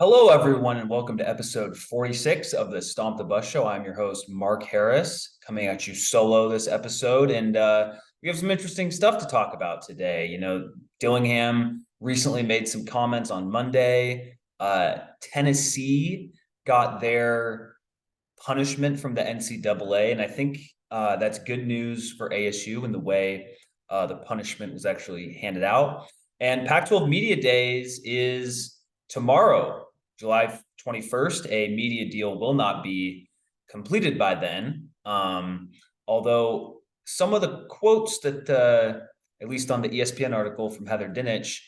Hello, everyone, and welcome to episode 46 of the Stomp the Bus Show. I'm your host, Mark Harris, coming at you solo this episode. And we have some interesting stuff to talk about today. Dillingham recently made some comments on Monday. Tennessee got their punishment from the NCAA, and I think that's good news for ASU in the way the punishment was actually handed out. And Pac-12 Media Days is tomorrow, July 21st. A media deal will not be completed by then. Although some of the quotes that, at least on the ESPN article from Heather Dinich,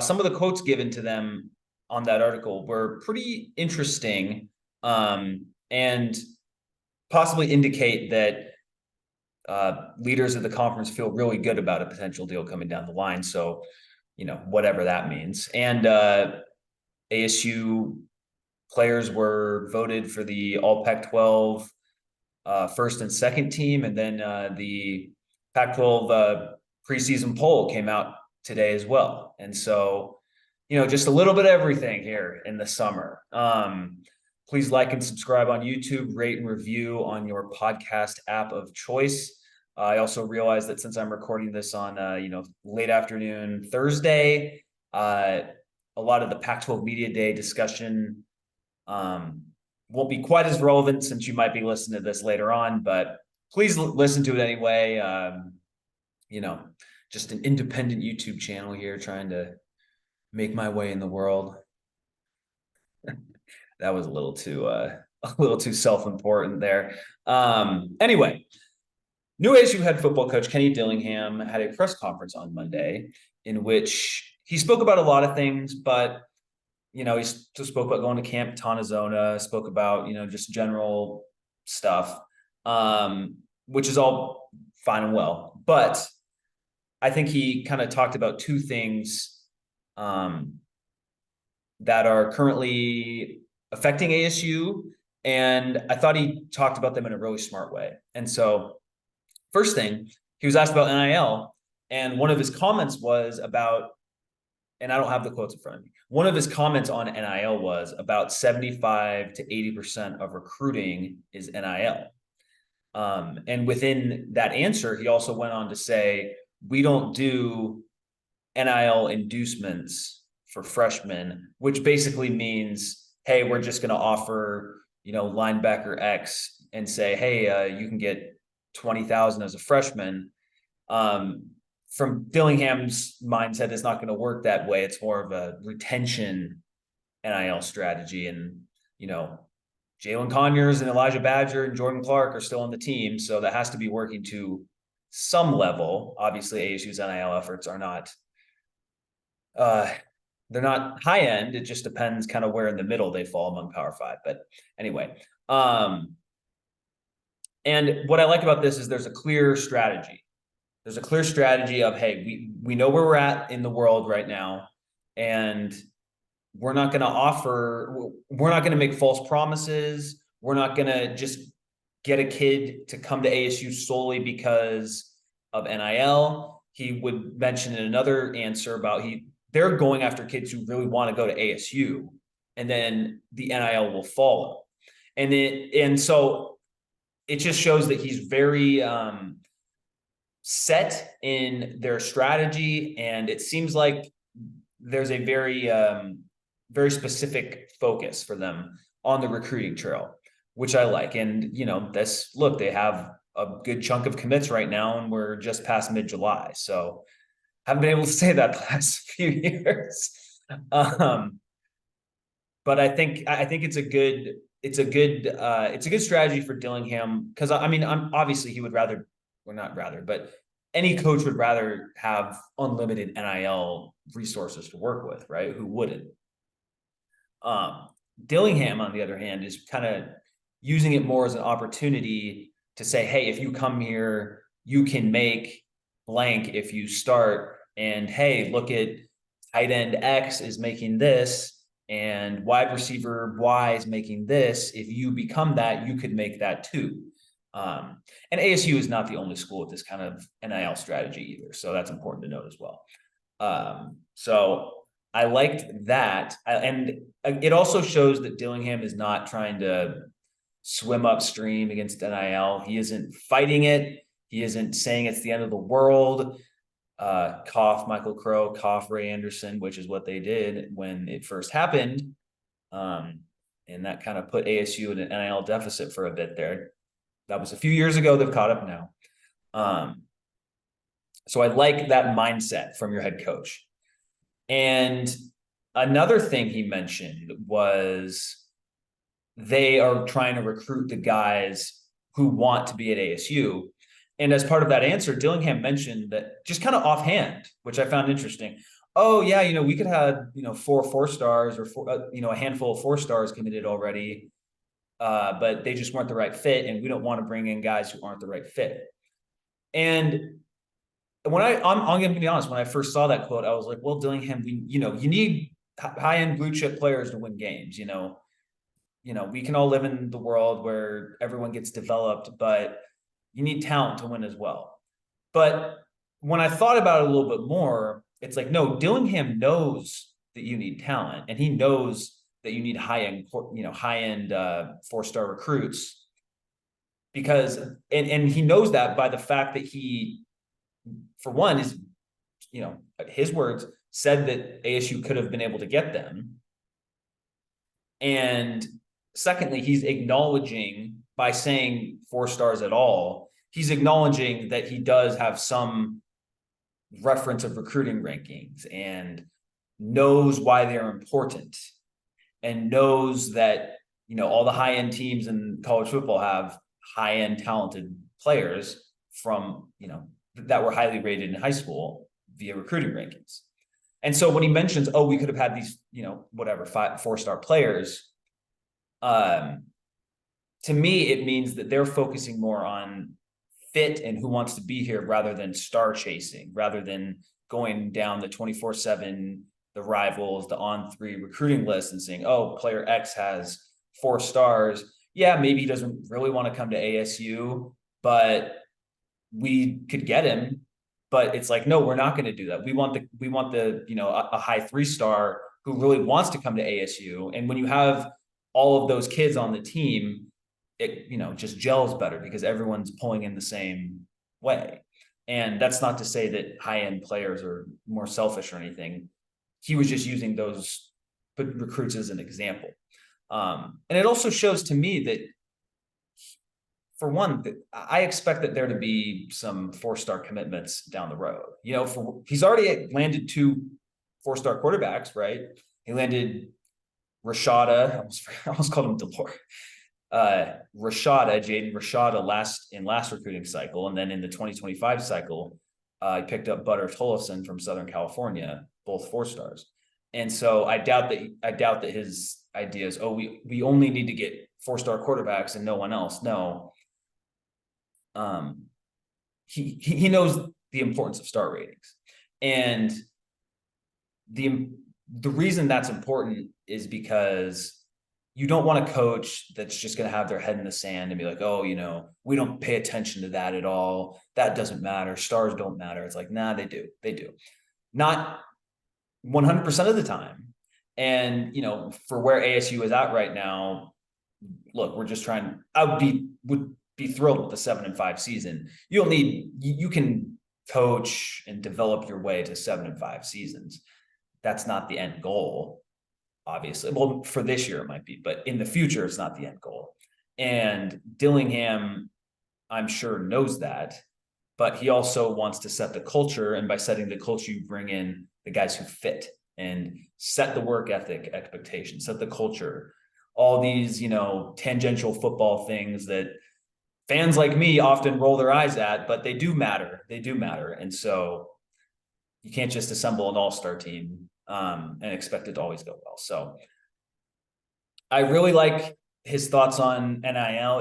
some of the quotes given to them on that article were pretty interesting, and possibly indicate that leaders of the conference feel really good about a potential deal coming down the line. So, whatever that means. And ASU players were voted for the all Pac-12 first and second team. And then the Pac-12 preseason poll came out today as well. And so, just a little bit of everything here in the summer. Please like and subscribe on YouTube, rate and review on your podcast app of choice. I also realized that since I'm recording this on, late afternoon Thursday, a lot of the Pac-12 Media Day discussion won't be quite as relevant since you might be listening to this later on, but please listen to it anyway. Just an independent YouTube channel here trying to make my way in the world. That was a little too self-important there. Anyway, new ASU head football coach Kenny Dillingham had a press conference on Monday in which he spoke about a lot of things, but he spoke about going to Camp Tonazona, spoke about just general stuff, which is all fine and well. But I think he kind of talked about two things that are currently affecting ASU, and I thought he talked about them in a really smart way. And so, first thing, he was asked about NIL, and one of his comments was about, and I don't have the quotes in front of me, one of his comments on NIL was about 75 to 80% of recruiting is NIL. And within that answer, he also went on to say, we don't do NIL inducements for freshmen, which basically means, hey, we're just going to offer, linebacker X and say, hey, you can get 20,000 as a freshman. From Dillingham's mindset, it's not going to work that way. It's more of a retention NIL strategy. And, Jalin Conyers and Elijah Badger and Jordan Clark are still on the team. So that has to be working to some level. Obviously, ASU's NIL efforts are not, they're not high end. It just depends kind of where in the middle they fall among Power Five. But anyway, and what I like about this is there's a clear strategy. There's a clear strategy of, hey, we know where we're at in the world right now, and we're not going to make false promises. We're not going to just get a kid to come to ASU solely because of NIL. He would mention in another answer about they're going after kids who really want to go to ASU, and then the NIL will follow. And so it just shows that he's very set in their strategy, and it seems like there's a very very specific focus for them on the recruiting trail, which I like. And they have a good chunk of commits right now, and we're just past mid-July, so haven't been able to say that the last few years. But I think it's a good strategy for Dillingham, because I'm obviously he would rather, or not rather, but any coach would rather have unlimited NIL resources to work with, right? Who wouldn't? Dillingham, on the other hand, is kind of using it more as an opportunity to say, hey, if you come here, you can make blank if you start, and hey, look at tight end X is making this, and wide receiver Y is making this. If you become that, you could make that too. And ASU is not the only school with this kind of NIL strategy either, so that's important to note as well. So I liked that. And it also shows that Dillingham is not trying to swim upstream against NIL. He isn't fighting it. He isn't saying it's the end of the world. Cough Michael Crow, cough Ray Anderson, which is what they did when it first happened. And that kind of put ASU in an NIL deficit for a bit there. That was a few years ago. They've caught up now. So I like that mindset from your head coach. And another thing he mentioned was they are trying to recruit the guys who want to be at ASU. And as part of that answer, Dillingham mentioned that just kind of offhand, which I found interesting. Oh yeah, we could have 4 4-stars or a handful of 4-stars committed already, but they just weren't the right fit, and we don't want to bring in guys who aren't the right fit. And when I'm going to be honest, when I first saw that quote, I was like, well, Dillingham, you need high-end blue chip players to win games. We can all live in the world where everyone gets developed, but you need talent to win as well. But when I thought about it a little bit more, it's like, no, Dillingham knows that you need talent, and he knows that you need high-end 4-star recruits, because and he knows that by the fact that he, for one, is, his words, said that ASU could have been able to get them. And secondly, he's acknowledging, by saying 4-stars at all, he's acknowledging that he does have some reference of recruiting rankings and knows why they're important, and knows that, all the high-end teams in college football have high-end talented players from, that were highly rated in high school via recruiting rankings. And so when he mentions, oh, we could have had these, 4-star players, to me, it means that they're focusing more on fit and who wants to be here rather than star chasing, rather than going down the 24/7, the rivals, the On3 recruiting list and saying, oh, player X has 4 stars. Yeah, maybe he doesn't really want to come to ASU, but we could get him. But it's like, no, we're not going to do that. We want the a high 3-star who really wants to come to ASU. And when you have all of those kids on the team, it just gels better because everyone's pulling in the same way. And that's not to say that high-end players are more selfish or anything. He was just using those recruits as an example. And it also shows to me that, for one, I expect that there to be some 4-star commitments down the road. He's already landed 2 4-star quarterbacks, right? He landed Rashada. I almost called him Delore. Jaden Rashada last recruiting cycle, and then in the 2025 cycle, I picked up Butter Tollefson from Southern California, both 4-stars. And so I doubt that his idea is, oh, we only need to get 4-star quarterbacks and no one else. No. He knows the importance of star ratings, and the reason that's important is because you don't want a coach that's just going to have their head in the sand and be like, oh, we don't pay attention to that at all. That doesn't matter. Stars don't matter. It's like, nah, they do. They do. Not 100% of the time. And, for where ASU is at right now, look, we're just trying. I would be thrilled with the 7-5 season. You can coach and develop your way to 7-5 seasons. That's not the end goal, obviously. Well, for this year it might be, but in the future, it's not the end goal. And Dillingham, I'm sure, knows that, but he also wants to set the culture. And by setting the culture, you bring in the guys who fit and set the work ethic expectations, set the culture, all these, tangential football things that fans like me often roll their eyes at, but they do matter. They do matter. And so you can't just assemble an all-star team and expect it to always go well. So I really like his thoughts on NIL.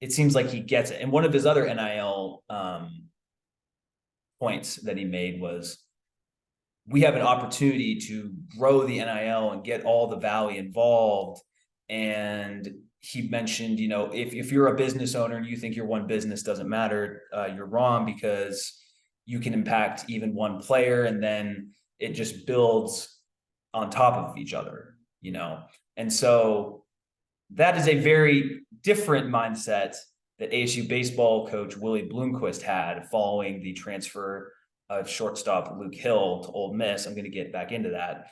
It seems like he gets it. And one of his other NIL points that he made was, we have an opportunity to grow the NIL and get all the Valley involved. And he mentioned, if you're a business owner and you think your one business doesn't matter, you're wrong, because you can impact even one player. And then it just builds on top of each other, and so that is a very different mindset that ASU baseball coach Willie Bloomquist had following the transfer of shortstop Luke Hill to Ole Miss. I'm going to get back into that.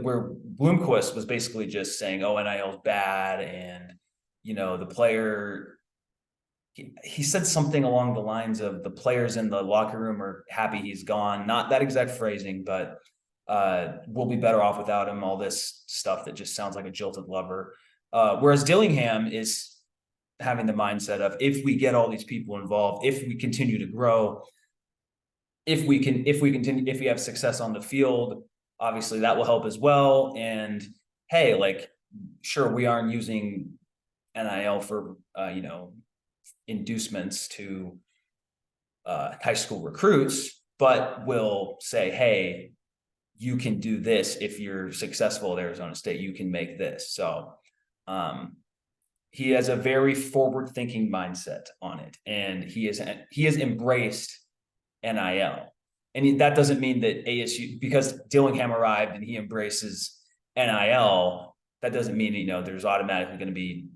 Where Bloomquist was basically just saying, oh, NIL is bad. And, the player, he said something along the lines of the players in the locker room are happy he's gone. Not that exact phrasing, but we'll be better off without him. All this stuff that just sounds like a jilted lover. Whereas Dillingham is having the mindset of, if we get all these people involved, if we continue to grow, if we have success on the field, obviously that will help as well. And hey, like, sure, we aren't using NIL for inducements to high school recruits, but we'll say, hey, you can do this if you're successful at Arizona State, you can make this. So he has a very forward-thinking mindset on it, and he has embraced NIL. And that doesn't mean that ASU, because Dillingham arrived and he embraces NIL, that doesn't mean, there's automatically going to be,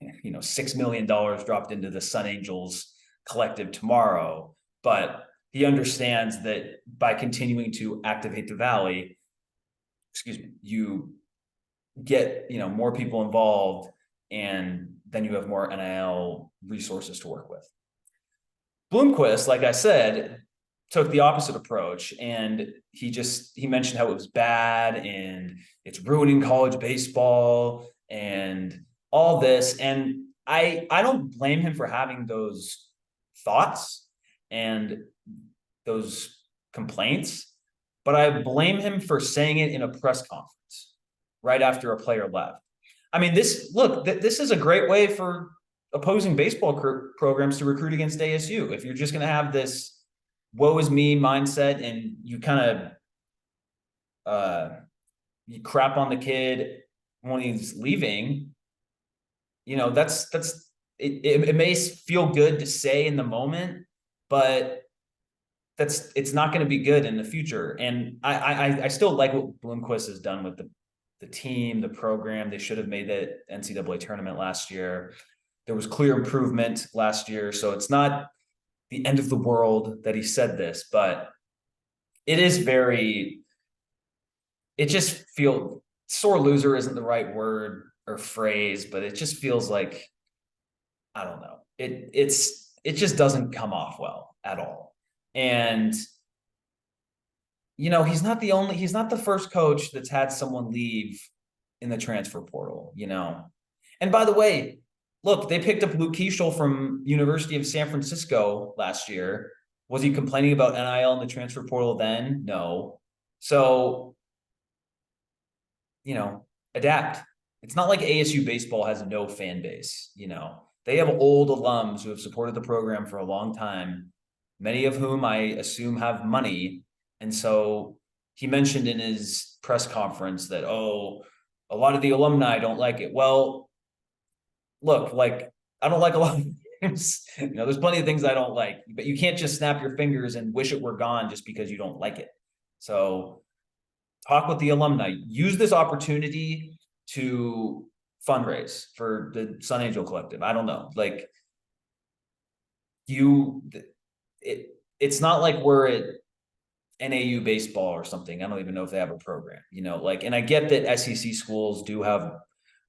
$6 million dropped into the Sun Angels collective tomorrow. But he understands that by continuing to activate the Valley, you get, more people involved, and then you have more NIL resources to work with. Bloomquist, like I said, took the opposite approach, and he mentioned how it was bad and it's ruining college baseball and all this. And I don't blame him for having those thoughts and those complaints, but I blame him for saying it in a press conference right after a player left. I mean, this is a great way for opposing baseball programs to recruit against ASU. If you're just going to have this woe is me mindset and you kind of you crap on the kid when he's leaving, it may feel good to say in the moment, but it's not going to be good in the future. And I still like what Bloomquist has done with the team, the program. They should have made the NCAA tournament last year. There was clear improvement last year. So it's not the end of the world that he said this, but it just feels, sore loser isn't the right word or phrase, but it just feels like, I don't know. It just doesn't come off well at all. And, he's not the first coach that's had someone leave in the transfer portal, And by the way, look, they picked up Luke Keeschel from University of San Francisco last year. Was he complaining about NIL in the transfer portal then? No. So, adapt. It's not like ASU baseball has no fan base, They have old alums who have supported the program for a long time, many of whom I assume have money. And so he mentioned in his press conference that, a lot of the alumni don't like it. Well, look, like, I don't like a lot of things. There's plenty of things I don't like, but you can't just snap your fingers and wish it were gone just because you don't like it. So talk with the alumni, use this opportunity to fundraise for the Sun Angel Collective. I don't know, like it's not like we're at NAU baseball or something. I don't even know if they have a program, and I get that SEC schools do have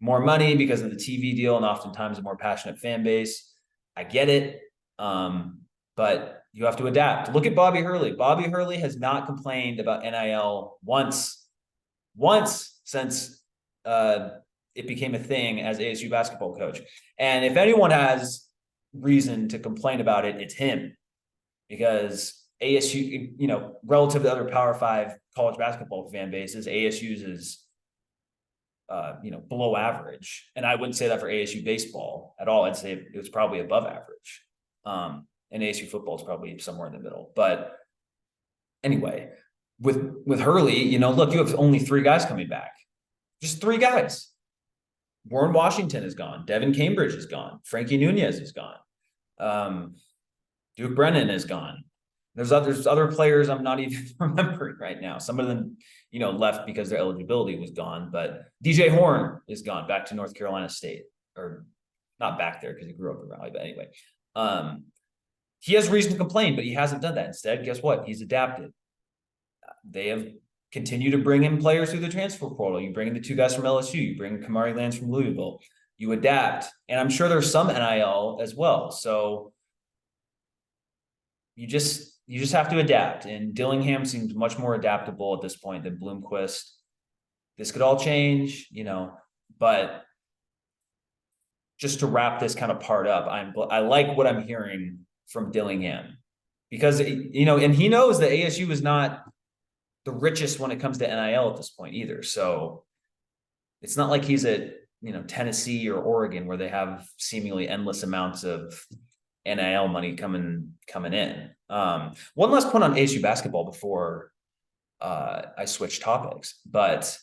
more money because of the TV deal and oftentimes a more passionate fan base. I get it. But you have to adapt. Look at Bobby Hurley. Bobby Hurley has not complained about NIL once since it became a thing as ASU basketball coach. And if anyone has reason to complain about it, it's him, because ASU, relative to other Power 5 college basketball fan bases, ASU's is below average. And I wouldn't say that for ASU baseball at all. I'd say it was probably above average. And ASU football is probably somewhere in the middle. But anyway, with Hurley, look, you have only 3 guys coming back. Just 3 guys. Warren Washington is gone. Devin Cambridge is gone. Frankie Nunez is gone. Duke Brennan is gone. There's other players I'm not even remembering right now. Some of them, left because their eligibility was gone. But DJ Horn is gone back to North Carolina State, or not back there because he grew up in Raleigh. But anyway, he has reason to complain, but he hasn't done that. Instead, guess what? He's adapted. They have continued to bring in players through the transfer portal. You bring in the two guys from LSU. You bring Kamari Lands from Louisville. You adapt, and I'm sure there's some NIL as well. So you just have to adapt. And Dillingham seems much more adaptable at this point than Bloomquist. This could all change, but just to wrap this kind of part up, I like what I'm hearing from Dillingham, because and he knows that ASU is not the richest when it comes to NIL at this point either. So it's not like he's at Tennessee or Oregon where they have seemingly endless amounts of NIL money coming in. One last point on ASU basketball before I switch topics, but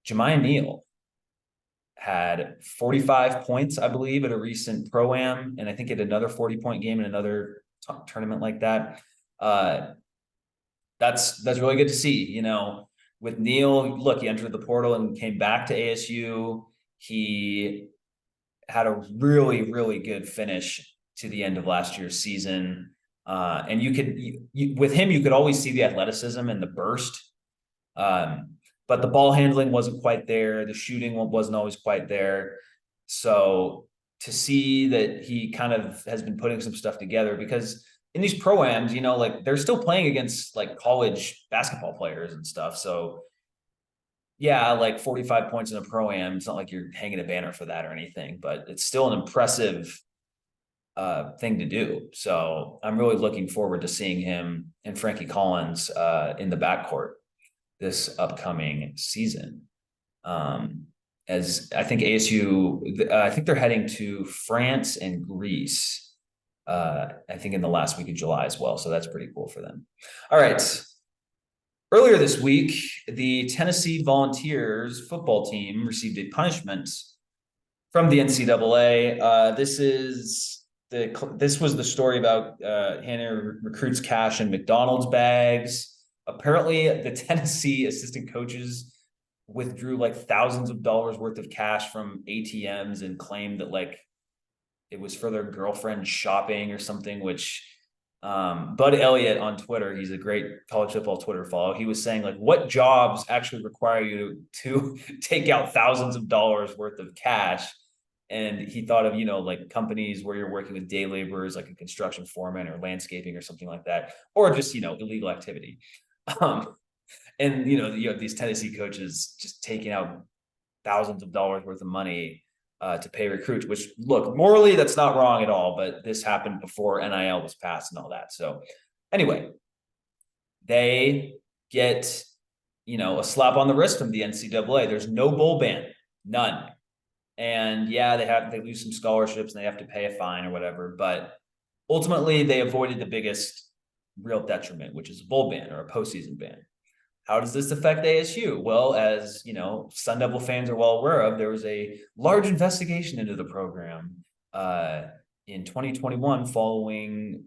Jemiah Neal had 45 points, I believe, at a recent Pro-Am, and I think at another 40-point game in another tournament like that. That's really good to see. With Neal, look, he entered the portal and came back to ASU. He had a really, really good finish to the end of last year's season. And with him, you could always see the athleticism and the burst. But the ball handling wasn't quite there. The shooting wasn't always quite there. So to see that he kind of has been putting some stuff together, because in these Pro-Ams, they're still playing against college basketball players and stuff. So yeah, 45 points in a Pro-Am, it's not like you're hanging a banner for that or anything, but it's still an impressive thing to do. So I'm really looking forward to seeing him and Frankie Collins in the backcourt this upcoming season. As I think ASU, I think they're heading to France and Greece, I think in the last week of July as well. So that's pretty cool for them. All right. Earlier this week, the Tennessee Volunteers football team received a punishment from the NCAA. This was the story about handing recruits cash in McDonald's bags. Apparently, the Tennessee assistant coaches withdrew thousands of dollars worth of cash from ATMs and claimed that it was for their girlfriend shopping or something, which Bud Elliott on Twitter, he's a great college football Twitter follow. He was saying what jobs actually require you to take out thousands of dollars worth of cash. And he thought of, companies where you're working with day laborers, like a construction foreman or landscaping or something like that, or just, illegal activity. And, you have these Tennessee coaches just taking out thousands of dollars worth of money to pay recruits, which, look, morally, that's not wrong at all, but this happened before NIL was passed and all that. So anyway, they get, a slap on the wrist from the NCAA. There's no bowl ban, none. And yeah, they lose some scholarships and they have to pay a fine or whatever, but ultimately they avoided the biggest real detriment, which is a bowl ban or a postseason ban. How does this affect ASU? Well, as Sun Devil fans are well aware of, there was a large investigation into the program in 2021 following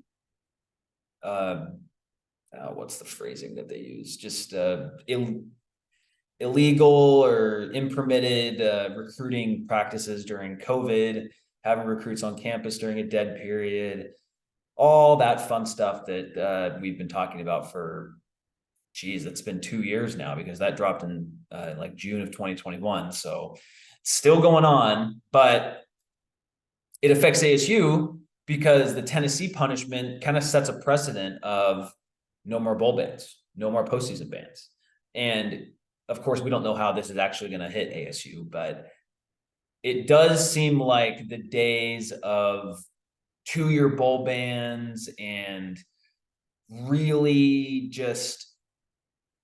what's the phrasing that they use? Just illegal or impermitted recruiting practices during COVID, having recruits on campus during a dead period, all that fun stuff that we've been talking about for, it's been 2 years now, because that dropped in June of 2021. So it's still going on, but it affects ASU because the Tennessee punishment kind of sets a precedent of no more bowl bans, no more postseason bans. And of course, we don't know how this is actually going to hit ASU, but it does seem like the days of 2-year bowl bans and really just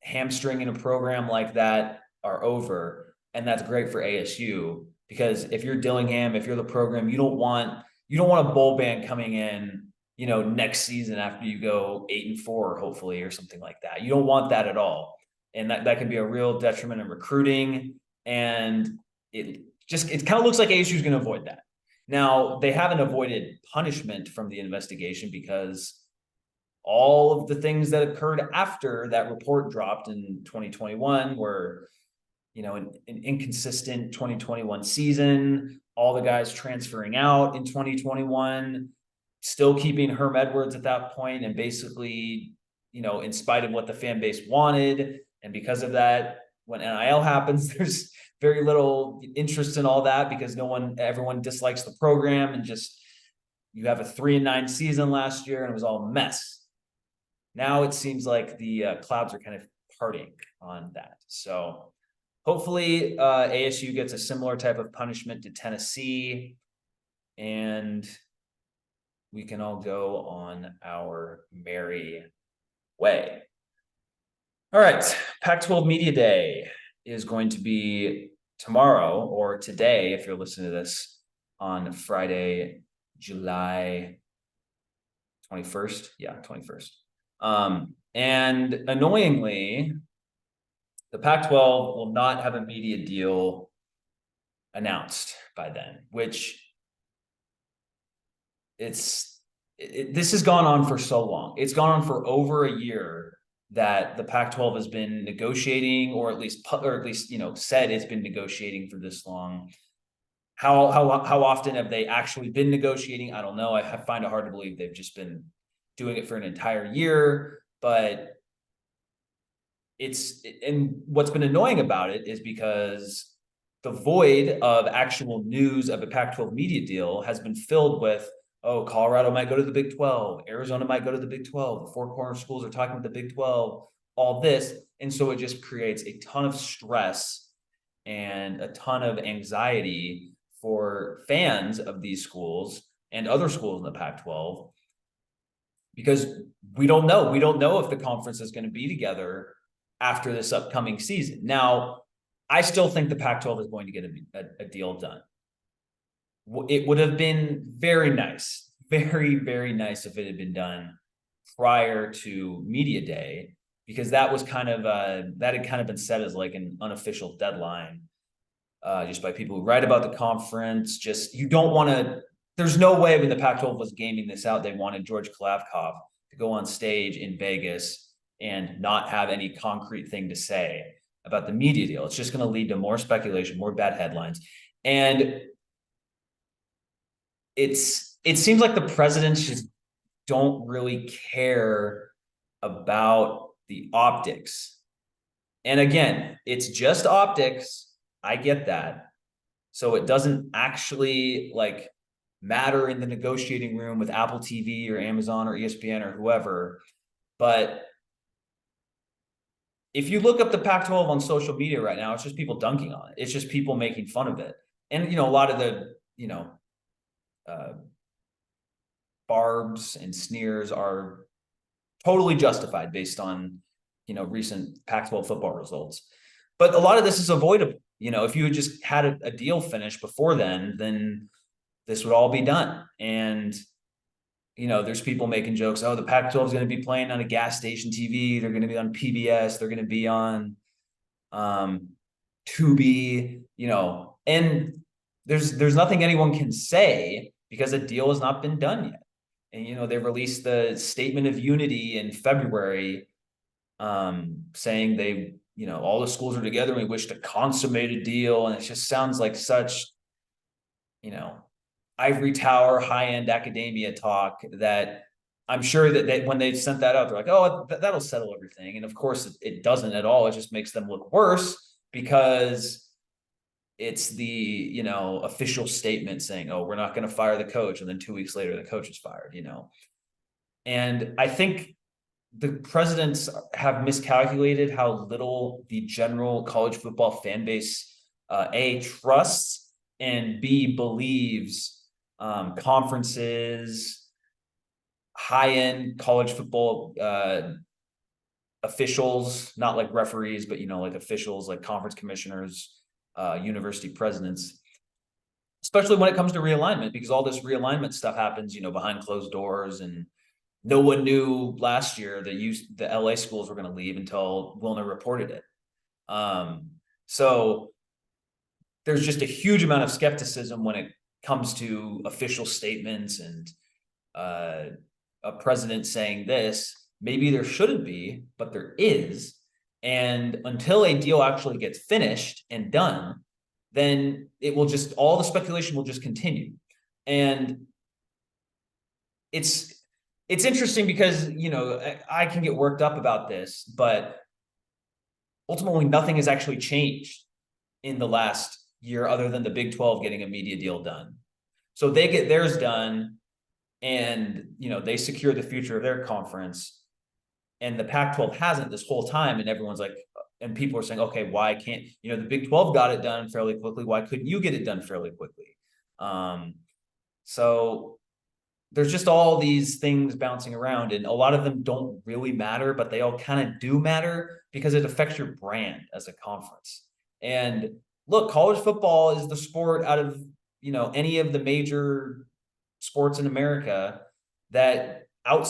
hamstringing a program like that are over. And that's great for ASU, because if you're Dillingham, if you're the program, you don't want a bowl ban coming in, next season after you go 8-4, hopefully, or something like that. You don't want that at all. And that could be a real detriment in recruiting. And it kind of looks like ASU is going to avoid that. Now, they haven't avoided punishment from the investigation because all of the things that occurred after that report dropped in 2021 were, an inconsistent 2021 season, all the guys transferring out in 2021, still keeping Herm Edwards at that point, and basically, in spite of what the fan base wanted. And because of that, when NIL happens, there's very little interest in all that because everyone dislikes the program, and just, you have a 3-9 season last year and it was all a mess. Now it seems like the clouds are kind of parting on that. So hopefully ASU gets a similar type of punishment to Tennessee, and we can all go on our merry way. All right, Pac-12 Media Day is going to be tomorrow, or today if you're listening to this on Friday, July 21st. Yeah, 21st. And annoyingly, the Pac-12 will not have a media deal announced by then, which this has gone on for so long. It's gone on for over a year that the Pac-12 has been negotiating, or at least said it's been negotiating for this long. How often have they actually been negotiating? I don't know. I find it hard to believe they've just been doing it for an entire year. But and what's been annoying about it is because the void of actual news of a Pac-12 media deal has been filled with, oh, Colorado might go to the Big 12, Arizona might go to the Big 12, the Four Corner schools are talking with the Big 12, all this. And so it just creates a ton of stress and a ton of anxiety for fans of these schools and other schools in the Pac-12, because we don't know if the conference is going to be together after this upcoming season. Now, I still think the Pac-12 is going to get a deal done. It would have been very nice, very, very nice if it had been done prior to Media Day, because that was that had kind of been set as like an unofficial deadline, just by people who write about the conference. Just, you don't want to, there's no way when the Pac-12 was gaming this out, they wanted George Klavkov to go on stage in Vegas and not have any concrete thing to say about the media deal. It's just going to lead to more speculation, more bad headlines. And it seems like the presidents just don't really care about the optics. And again, it's just optics. I get that. So it doesn't actually matter in the negotiating room with Apple TV or Amazon or ESPN or whoever. But if you look up the Pac-12 on social media right now, it's just people dunking on it. It's just people making fun of it. And, a lot of the, barbs and sneers are totally justified based on, recent Pac-12 football results. But a lot of this is avoidable. If you had just had a deal finished before then this would all be done. And, there's people making jokes. Oh, the Pac-12 is going to be playing on a gas station TV. They're going to be on PBS. They're going to be on Tubi, and there's nothing anyone can say because a deal has not been done yet. And, they released the Statement of Unity in February, saying they, all the schools are together and we wish to consummate a deal. And it just sounds like such, ivory tower, high-end academia talk that I'm sure that when they sent that out, they're like, oh, that'll settle everything. And of course it doesn't at all. It just makes them look worse because it's the, official statement saying, oh, we're not going to fire the coach. And then 2 weeks later, the coach is fired, And I think the presidents have miscalculated how little the general college football fan base, A, trusts, and B, believes conferences, high-end college football officials, not like referees, but, officials like conference commissioners, university presidents, especially when it comes to realignment, because all this realignment stuff happens, behind closed doors. And no one knew last year that the LA schools were going to leave until Wilner reported it. So there's just a huge amount of skepticism when it comes to official statements and a president saying this. Maybe there shouldn't be, but there is. And until a deal actually gets finished and done, then it will just, all the speculation will just continue. And it's interesting because, you know, I can get worked up about this, but ultimately nothing has actually changed in the last year other than the Big 12 getting a media deal done. So they get theirs done and, you know, they secure the future of their conference, and the Pac-12 hasn't this whole time. And everyone's like, and people are saying, okay, why can't, you know, the Big 12 got it done fairly quickly. Why couldn't you get it done fairly quickly? So there's just all these things bouncing around, and a lot of them don't really matter, but they all kind of do matter because it affects your brand as a conference. And look, college football is the sport out of, you know, any of the major sports in America that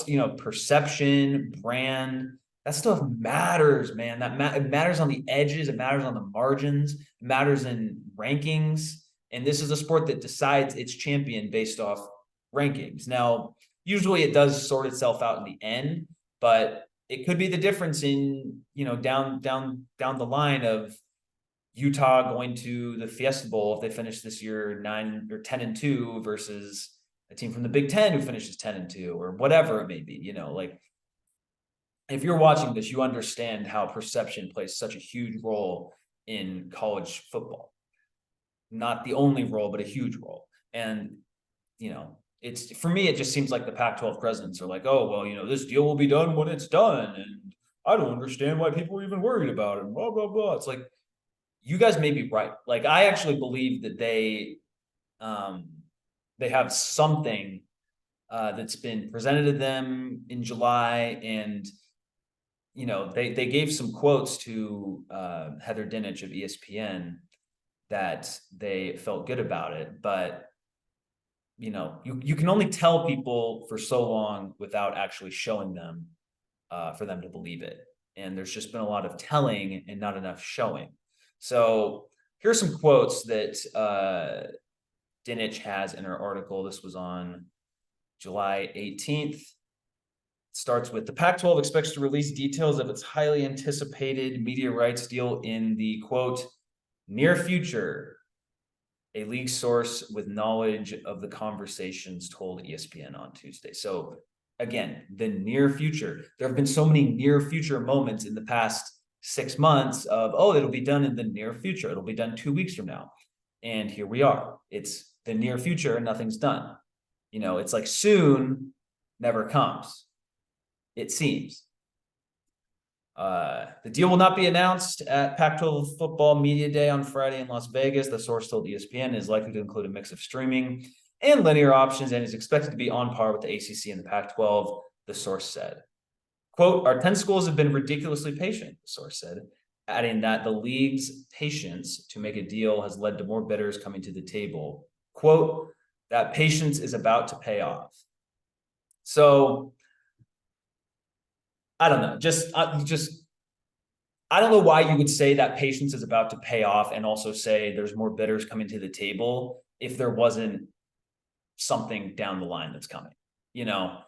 you know, perception, brand, that stuff matters, man. It matters on the edges, it matters on the margins, it matters in rankings. And this is a sport that decides its champion based off rankings. Now, usually it does sort itself out in the end, but it could be the difference in, you know, down the line of Utah going to the Fiesta Bowl if they finish this year 9 or 10-2 versus a team from the Big Ten who finishes 10-2 or whatever it may be. You know, like, if you're watching this, you understand how perception plays such a huge role in college football. Not the only role, but a huge role. And, you know, it's, for me, it just seems like the Pac-12 presidents are like, oh, well, you know, this deal will be done when it's done. And I don't understand why people are even worried about it. Blah, blah, blah. It's like, you guys may be right. Like, I actually believe that they have something that's been presented to them in July, and, you know, they gave some quotes to Heather Dinich of ESPN that they felt good about it. But, you know, you can only tell people for so long without actually showing them for them to believe it. And there's just been a lot of telling and not enough showing. So here's some quotes that Dinich has in her article. This was on July 18th. It starts with, the Pac-12 expects to release details of its highly anticipated media rights deal in the, quote, near future, a league source with knowledge of the conversations told ESPN on Tuesday. So again, the near future. There have been so many near future moments in the past 6 months of, oh, it'll be done in the near future. It'll be done 2 weeks from now. And here we are. It's the near future and nothing's done. You know, it's like soon never comes, it seems. The deal will not be announced at Pac-12 Football Media Day on Friday in Las Vegas. The source told ESPN is likely to include a mix of streaming and linear options and is expected to be on par with the ACC and the Pac-12, the source said. Quote, our 10 schools have been ridiculously patient, the source said, adding that the league's patience to make a deal has led to more bidders coming to the table. Quote, that patience is about to pay off. So I don't know, I don't know why you would say that patience is about to pay off and also say there's more bidders coming to the table if there wasn't something down the line that's coming, you know?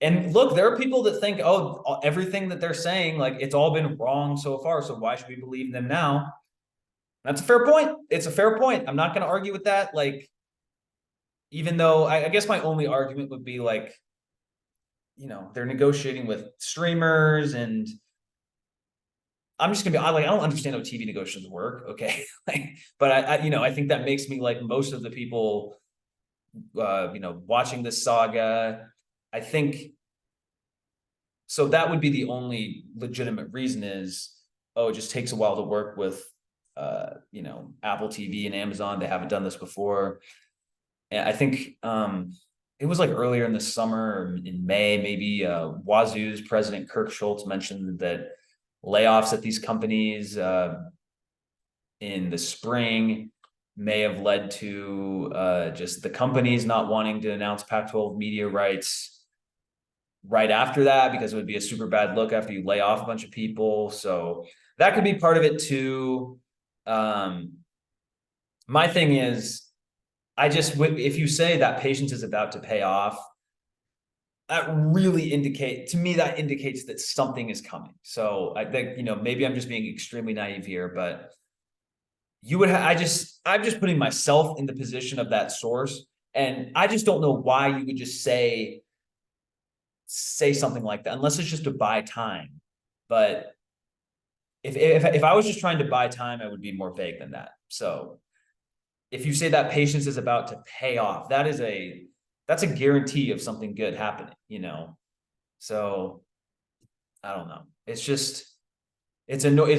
And look, there are people that think, oh, everything that they're saying, like, it's all been wrong so far, so why should we believe them now? That's a fair point. It's a fair point. I'm not going to argue with that. Like, even though I guess my only argument would be like, you know, they're negotiating with streamers, and I'm just gonna be like, I don't understand how TV negotiations work. Okay. But I, you know, I think that makes me like most of the people, you know, watching this saga. I think so. That would be the only legitimate reason is, oh, it just takes a while to work with, you know, Apple TV and Amazon. They haven't done this before. And I think it was like earlier in the summer, or in May, maybe Wazoo's president Kirk Schultz mentioned that layoffs at these companies in the spring may have led to just the companies not wanting to announce Pac-12 media rights right after that, because it would be a super bad look after you lay off a bunch of people. So that could be part of it too. My thing is, if you say that patience is about to pay off, that really to me, that indicates that something is coming. So I think, maybe I'm just being extremely naive here, but I'm just putting myself in the position of that source. And I just don't know why you would just say something like that, unless it's just to buy time. But if I was just trying to buy time, I would be more vague than that. So if you say that patience is about to pay off, that's a guarantee of something good happening, So I don't know. It's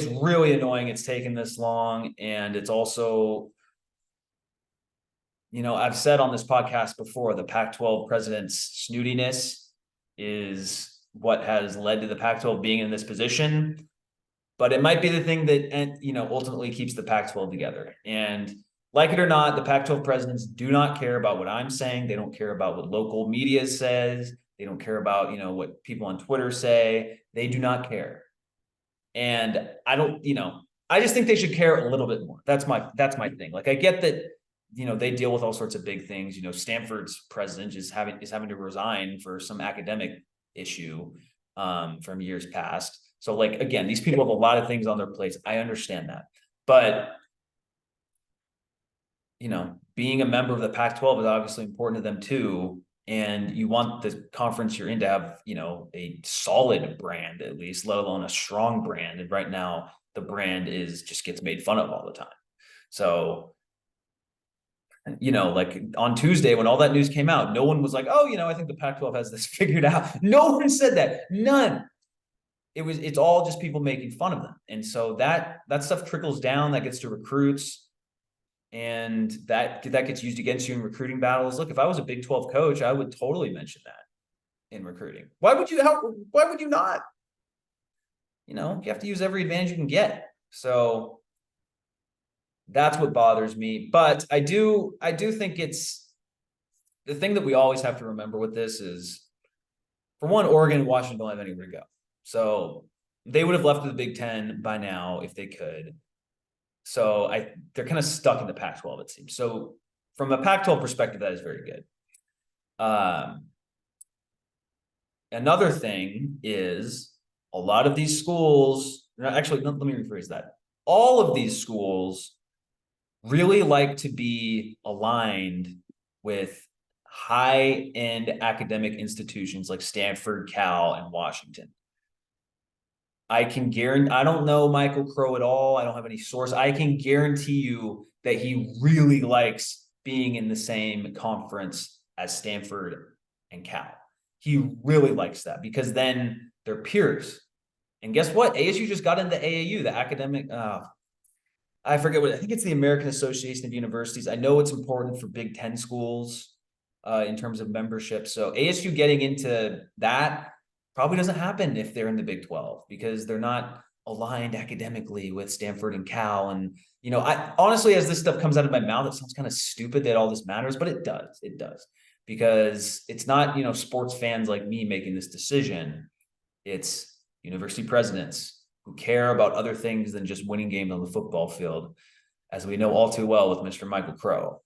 really annoying it's taken this long. And it's also, I've said on this podcast before, the Pac-12 president's snootiness is what has led to the Pac-12 being in this position. But it might be the thing that, ultimately keeps the Pac-12 together. And like it or not, the Pac-12 presidents do not care about what I'm saying. They don't care about what local media says. They don't care about, what people on Twitter say. They do not care. And I just think they should care a little bit more. That's my thing. Like, I get that, they deal with all sorts of big things. Stanford's president is having to resign for some academic issue from years past. So, like, again, these people have a lot of things on their plates. I understand that. But, being a member of the Pac-12 is obviously important to them too. And you want the conference you're in to have, a solid brand, at least, let alone a strong brand. And right now, the brand just gets made fun of all the time. So, like on Tuesday, when all that news came out, no one was like, oh, I think the Pac-12 has this figured out. No one said that. None. It's all just people making fun of them. And so that stuff trickles down, that gets to recruits. And that gets used against you in recruiting battles. Look, if I was a Big 12 coach, I would totally mention that in recruiting. Why would you not? You have to use every advantage you can get. So that's what bothers me. But I do think it's the thing that we always have to remember with this is, for one, Oregon and Washington don't have anywhere to go. So they would have left the Big Ten by now if they could. So they're kind of stuck in the Pac-12, it seems. So from a Pac-12 perspective, that is very good. Another thing is a lot of these schools, actually, let me rephrase that. All of these schools really like to be aligned with high-end academic institutions like Stanford, Cal, and Washington. I can guarantee, I don't know Michael Crow at all. I don't have any source. I can guarantee you that he really likes being in the same conference as Stanford and Cal. He really likes that because then they're peers. And guess what? ASU just got into AAU, the academic, I forget I think it's the American Association of Universities. I know it's important for Big Ten schools in terms of membership. So ASU getting into that probably doesn't happen if they're in the Big 12 because they're not aligned academically with Stanford and Cal. And, I honestly, as this stuff comes out of my mouth, it sounds kind of stupid that all this matters, but it does. It does. Because it's not, sports fans like me making this decision. It's university presidents who care about other things than just winning games on the football field, as we know all too well with Mr. Michael Crow.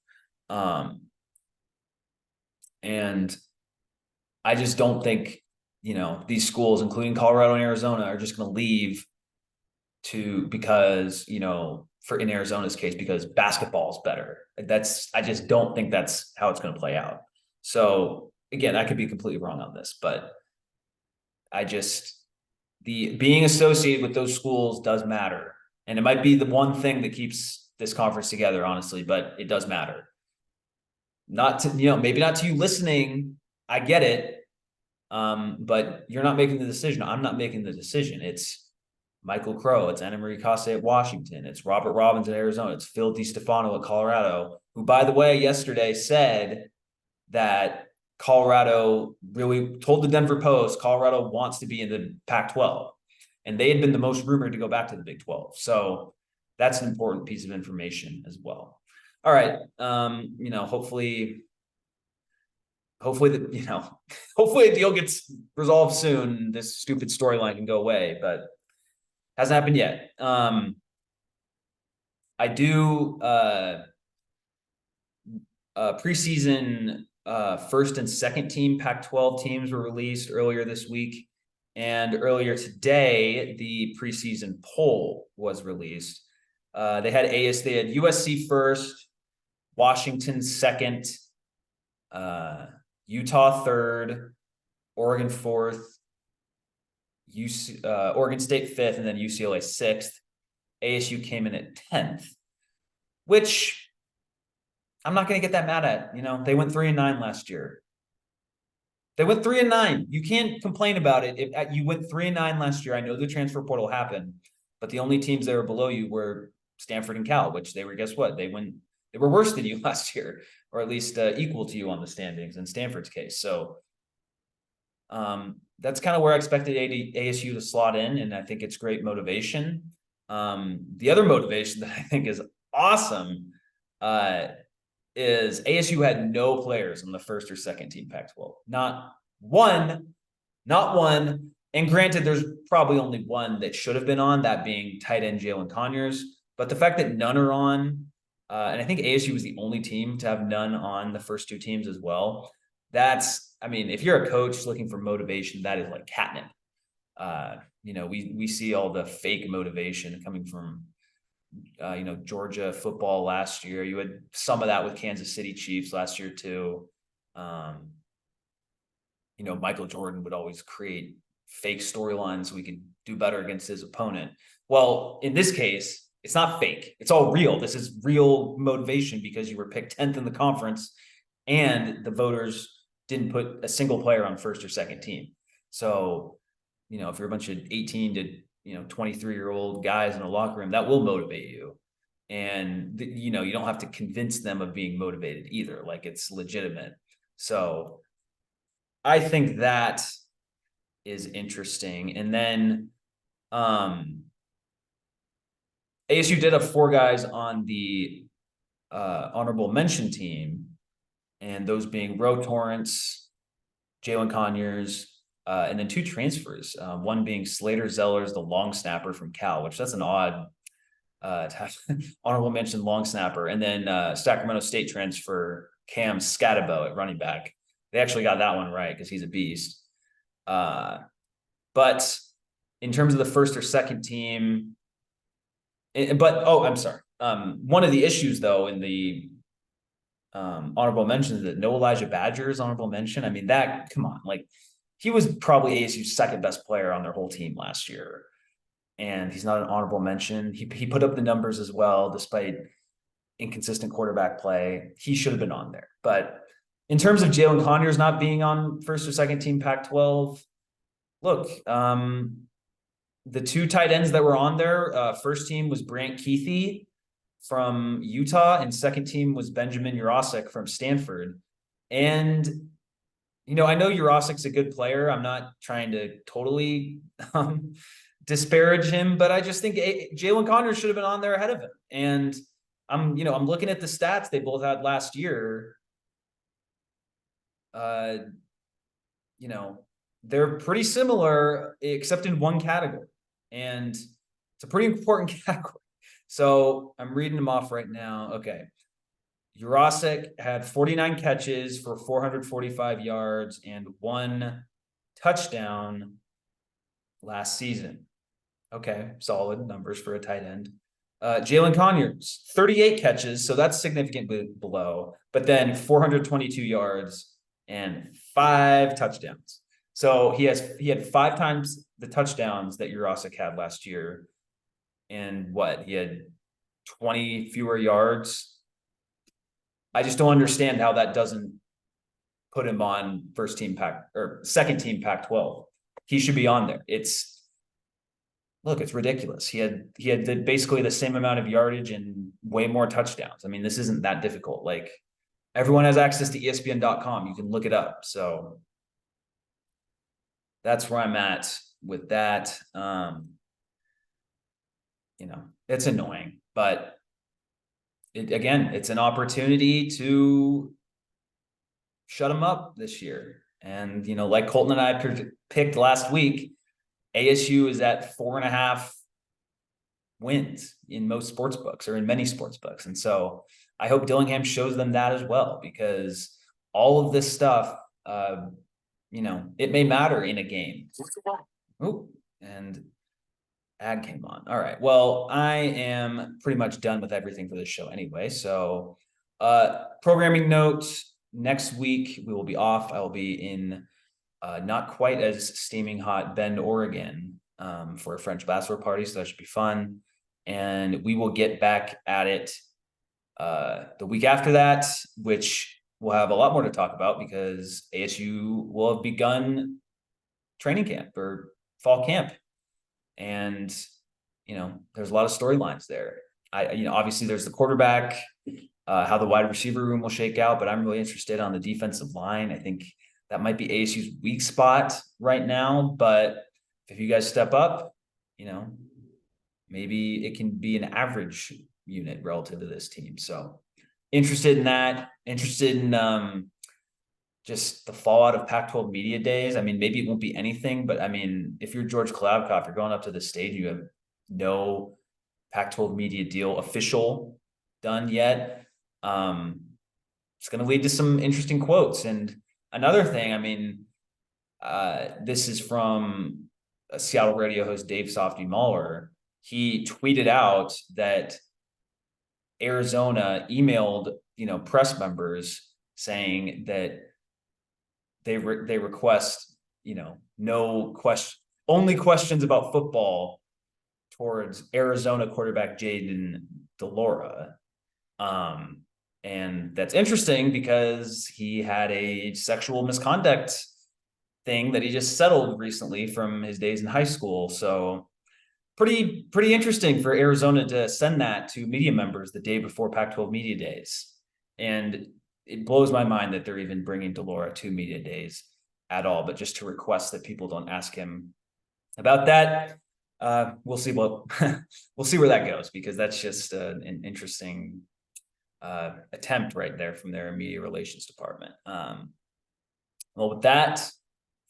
And I just don't think, these schools, including Colorado and Arizona, are just going to leave because, for in Arizona's case, because basketball is better. I just don't think that's how it's going to play out. So again, I could be completely wrong on this, but being associated with those schools does matter. And it might be the one thing that keeps this conference together, honestly, but it does matter. Not to, maybe not to you listening. I get it. But you're not making the decision. I'm not making the decision. It's Michael Crow. It's Anna Marie Cosse at Washington. It's Robert Robbins at Arizona. It's Phil DiStefano at Colorado, who, by the way, yesterday said that Colorado really told the Denver Post Colorado wants to be in the Pac-12. And they had been the most rumored to go back to the Big 12. So that's an important piece of information as well. All right. Hopefully hopefully a deal gets resolved soon. This stupid storyline can go away, but hasn't happened yet. I do preseason first and second team Pac-12 teams were released earlier this week. And earlier today, the preseason poll was released. They had USC first, Washington second, Utah third, Oregon fourth, Oregon State fifth, and then UCLA sixth. ASU came in at 10th, which I'm not going to get that mad at. They went 3-9 last year. They went 3-9. You can't complain about it. If you went 3-9 last year, I know the transfer portal happened, but the only teams that were below you were Stanford and Cal, which they were, guess what? They were worse than you last year, or at least equal to you on the standings in Stanford's case. So that's kind of where I expected ASU to slot in, and I think it's great motivation. The other motivation that I think is awesome is ASU had no players on the first or second team Pac-12. Not one. And granted, there's probably only one that should have been on, that being tight end Jalin Conyers. But the fact that none are on, and I think ASU was the only team to have none on the first two teams as well. If you're a coach looking for motivation, that is like catnip. We see all the fake motivation coming from Georgia football last year. You had some of that with Kansas City Chiefs last year too. Michael Jordan would always create fake storylines so we could do better against his opponent. Well, in this case, it's not fake. It's all real. This is real motivation because you were picked 10th in the conference and the voters didn't put a single player on first or second team. So, if you're a bunch of 18 to 23-year-old guys in a locker room, that will motivate you. And, you don't have to convince them of being motivated either. Like, it's legitimate. So I think that is interesting. And then ASU did have 4 guys on the honorable mention team, and those being Ro Torrance, Jalin Conyers, and then 2 transfers, one being Slater Zellers, the long snapper from Cal, which that's an odd honorable mention long snapper. And then Sacramento State transfer Cam Scatabo at running back. They actually got that one right because he's a beast. But in terms of the first or second team, I'm sorry. One of the issues though in the honorable mentions that no Elijah Badger's honorable mention. I mean, come on, like he was probably ASU's second best player on their whole team last year. And he's not an honorable mention. He put up the numbers as well, despite inconsistent quarterback play. He should have been on there. But in terms of Jalin Conyers not being on first or second team Pac-12, look, the 2 tight ends that were on there, first team was Brant Keithy from Utah, and second team was Benjamin Jurasik from Stanford. And, I know Jurasik's a good player. I'm not trying to totally disparage him, but I just think Jalin Conyers should have been on there ahead of him. And I'm looking at the stats they both had last year. They're pretty similar except in one category, and it's a pretty important category. So I'm reading them off right now. Okay. Jurasik had 49 catches for 445 yards and 1 touchdown last season. Okay. Solid numbers for a tight end. Jalin Conyers, 38 catches. So that's significantly below, but then 422 yards and 5 touchdowns. So he had 5 times the touchdowns that Jurasik had last year. And he had 20 fewer yards. I just don't understand how that doesn't put him on second team Pac-12. He should be on there. It's ridiculous. He had basically the same amount of yardage and way more touchdowns. I mean, this isn't that difficult. Like, everyone has access to ESPN.com. You can look it up. So that's where I'm at with that. It's annoying, but it's an opportunity to shut them up this year. And, like Colton and I picked last week, ASU is at 4.5 wins in most sports books, or in many sports books. And so I hope Dillingham shows them that as well, because all of this stuff, it may matter in a game. Oh, and ad came on. All right. Well, I am pretty much done with everything for this show anyway. So, programming notes, next week we will be off. I will be in not quite as steaming hot Bend, Oregon, for a French bachelor party. So that should be fun. And we will get back at it the week after that, which we'll have a lot more to talk about because ASU will have begun training camp or fall camp. And, there's a lot of storylines there. Obviously there's the quarterback, how the wide receiver room will shake out, but I'm really interested on the defensive line. I think that might be ASU's weak spot right now, but if you guys step up, maybe it can be an average unit relative to this team. So interested in that, interested in just the fallout of Pac-12 Media Days. I mean, maybe it won't be anything, but I mean, if you're George Klavkoff, you're going up to the stage, you have no Pac-12 Media deal official done yet. It's going to lead to some interesting quotes. And another thing, I mean, this is from a Seattle radio host, Dave Softy Muller. He tweeted out that Arizona emailed, press members saying that they request, no question, only questions about football towards Arizona quarterback Jaden Delora. And that's interesting because he had a sexual misconduct thing that he just settled recently from his days in high school. So pretty interesting for Arizona to send that to media members the day before Pac-12 Media Days. And it blows my mind that they're even bringing Delora to media days at all, but just to request that people don't ask him about that. We'll see we'll see where that goes, because that's just an interesting attempt right there from their media relations department. Well, with that,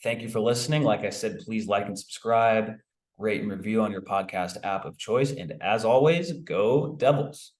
thank you for listening. Like I said, please like and subscribe, rate and review on your podcast app of choice. And as always, go Devils.